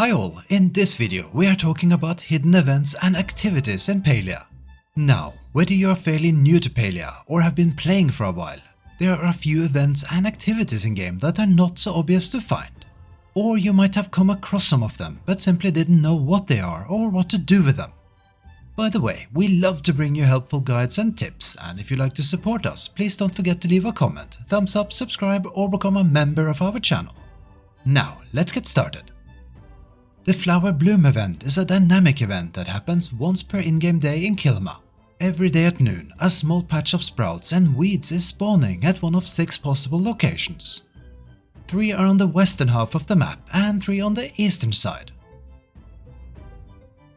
Hi all, in this video we are talking about hidden events and activities in Palia. Now, whether you are fairly new to Palia or have been playing for a while, there are a few events and activities in game that are not so obvious to find. Or you might have come across some of them but simply didn't know what they are or what to do with them. By the way, we love to bring you helpful guides and tips, and if you'd like to support us, please don't forget to leave a comment, thumbs up, subscribe or become a member of our channel. Now, let's get started. The Flower Bloom event is a dynamic event that happens once per in-game day in Kilima. Every day at noon, a small patch of sprouts and weeds is spawning at one of 6 possible locations. 3 are on the western half of the map and 3 on the eastern side.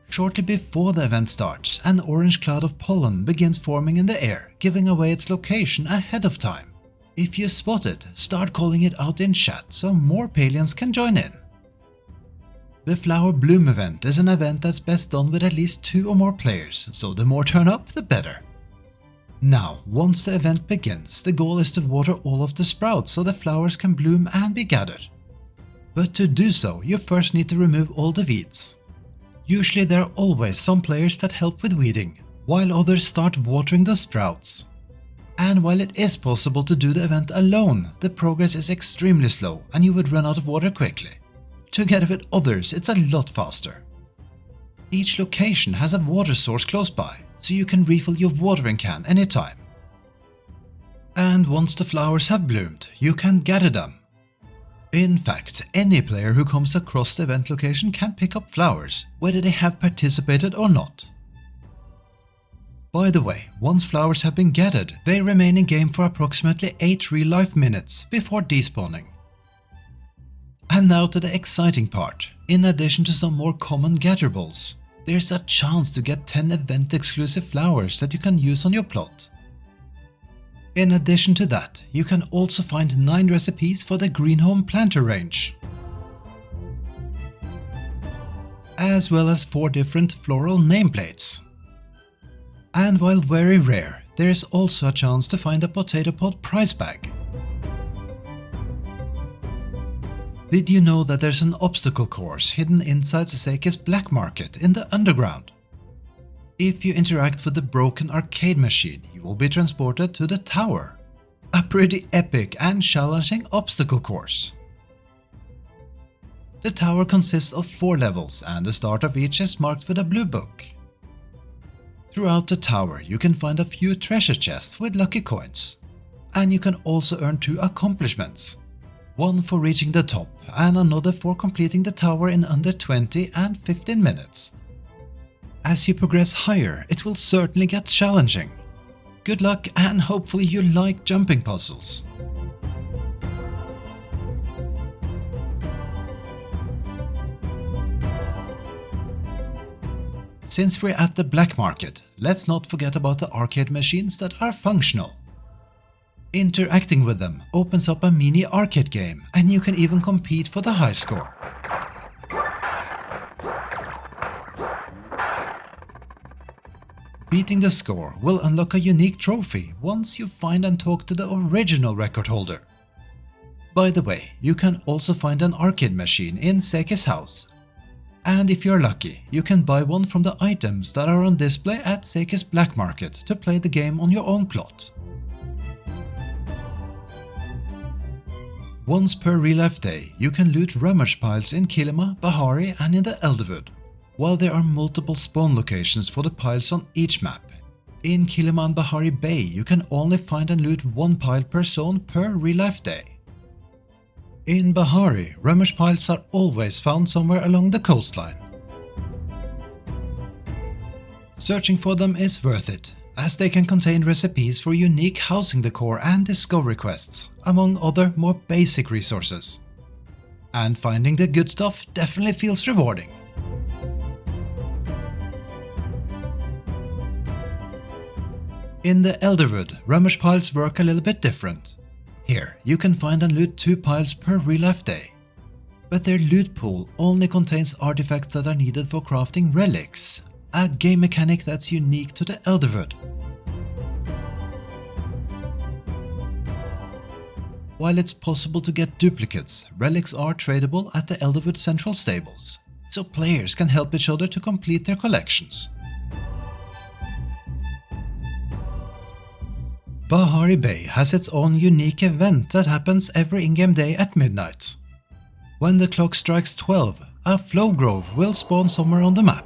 Shortly before the event starts, an orange cloud of pollen begins forming in the air, giving away its location ahead of time. If you spot it, start calling it out in chat so more Palians can join in. The Flower Bloom event is an event that's best done with at least 2 or more players, so the more turn up, the better. Now, once the event begins, the goal is to water all of the sprouts so the flowers can bloom and be gathered. But to do so, you first need to remove all the weeds. Usually there are always some players that help with weeding, while others start watering the sprouts. And while it is possible to do the event alone, the progress is extremely slow and you would run out of water quickly. Together with others, it's a lot faster. Each location has a water source close by, so you can refill your watering can anytime. And once the flowers have bloomed, you can gather them. In fact, any player who comes across the event location can pick up flowers, whether they have participated or not. By the way, once flowers have been gathered, they remain in game for approximately 8 real-life minutes before despawning. And now to the exciting part. In addition to some more common gatherables, there's a chance to get 10 event-exclusive flowers that you can use on your plot. In addition to that, you can also find 9 recipes for the Green Home Planter range, as well as 4 different floral nameplates. And while very rare, there is also a chance to find a potato pod prize bag. Did you know that there's an obstacle course hidden inside Seke's black market in the underground? If you interact with the broken arcade machine, you will be transported to the tower. A pretty epic and challenging obstacle course. The tower consists of 4 levels and the start of each is marked with a blue book. Throughout the tower you can find a few treasure chests with lucky coins. And you can also earn 2 accomplishments. One for reaching the top and another for completing the tower in under 20 and 15 minutes. As you progress higher, it will certainly get challenging. Good luck and hopefully you like jumping puzzles. Since we're at the black market, let's not forget about the arcade machines that are functional. Interacting with them opens up a mini arcade game and you can even compete for the high score. Beating the score will unlock a unique trophy once you find and talk to the original record holder. By the way, you can also find an arcade machine in Seke's house. And if you're lucky, you can buy one from the items that are on display at Seke's black market to play the game on your own plot. Once per real-life day, you can loot Rummage piles in Kilima, Bahari and in the Elderwood, while there are multiple spawn locations for the piles on each map. In Kilima and Bahari Bay, you can only find and loot 1 pile per zone per real-life day. In Bahari, Rummage piles are always found somewhere along the coastline. Searching for them is worth it, as they can contain recipes for unique housing decor and discovery quests, among other more basic resources. And finding the good stuff definitely feels rewarding. In the Elderwood, Rummage piles work a little bit different. Here, you can find and loot 2 piles per real-life day. But their loot pool only contains artifacts that are needed for crafting relics, a game mechanic that's unique to the Elderwood. While it's possible to get duplicates, relics are tradable at the Elderwood Central Stables. so players can help each other to complete their collections. Bahari Bay has its own unique event that happens every in-game day at midnight. When the clock strikes 12, a flow grove will spawn somewhere on the map.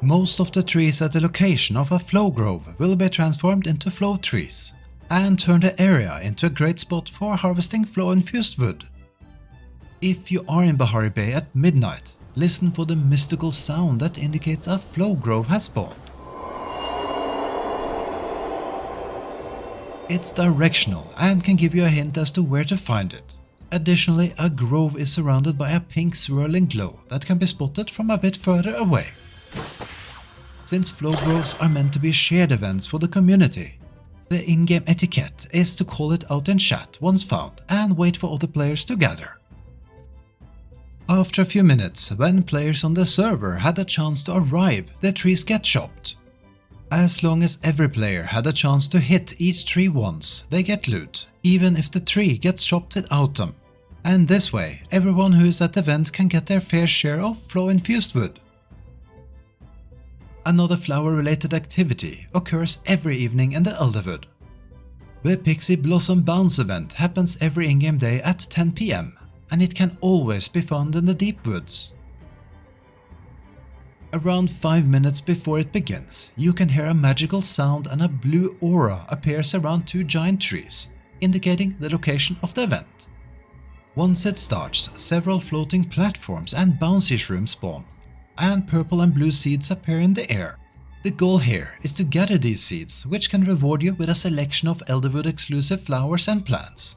Most of the trees at the location of a flow grove will be transformed into flow trees and turn the area into a great spot for harvesting flow-infused wood. If you are in Bahari Bay at midnight, listen for the mystical sound that indicates a flow grove has spawned. It's directional and can give you a hint as to where to find it. Additionally, a grove is surrounded by a pink swirling glow that can be spotted from a bit further away. Since flow groves are meant to be shared events for the community, the in-game etiquette is to call it out in chat once found and wait for other players to gather. After a few minutes, when players on the server had a chance to arrive, the trees get chopped. As long as every player had a chance to hit each tree once, they get loot, even if the tree gets chopped without them. And this way, everyone who is at the event can get their fair share of flow-infused wood. Another flower-related activity occurs every evening in the Elderwood. The Piksii Blossom Bounce event happens every in-game day at 10 PM, and it can always be found in the deep woods. Around 5 minutes before it begins, you can hear a magical sound and a blue aura appears around 2 giant trees, indicating the location of the event. Once it starts, several floating platforms and bouncy shrooms spawn, and purple and blue seeds appear in the air. The goal here is to gather these seeds, which can reward you with a selection of Elderwood exclusive flowers and plants.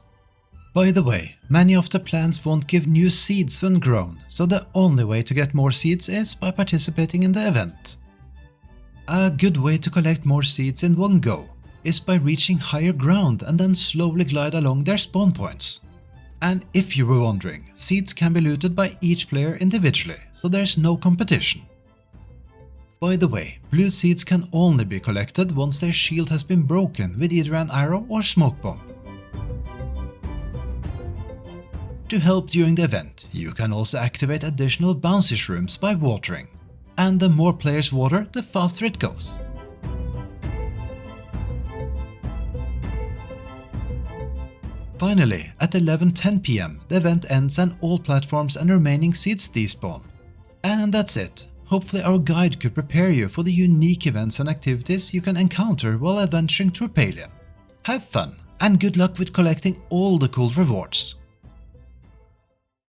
By the way, many of the plants won't give new seeds when grown, so the only way to get more seeds is by participating in the event. A good way to collect more seeds in one go is by reaching higher ground and then slowly glide along their spawn points. And if you were wondering, seeds can be looted by each player individually, so there's no competition. By the way, blue seeds can only be collected once their shield has been broken with either an arrow or smoke bomb. To help during the event, you can also activate additional bouncy shrooms by watering, and the more players water, the faster it goes. Finally, at 11:10 PM, the event ends and all platforms and remaining seeds despawn. And that's it. Hopefully our guide could prepare you for the unique events and activities you can encounter while adventuring through Palia. Have fun, and good luck with collecting all the cool rewards.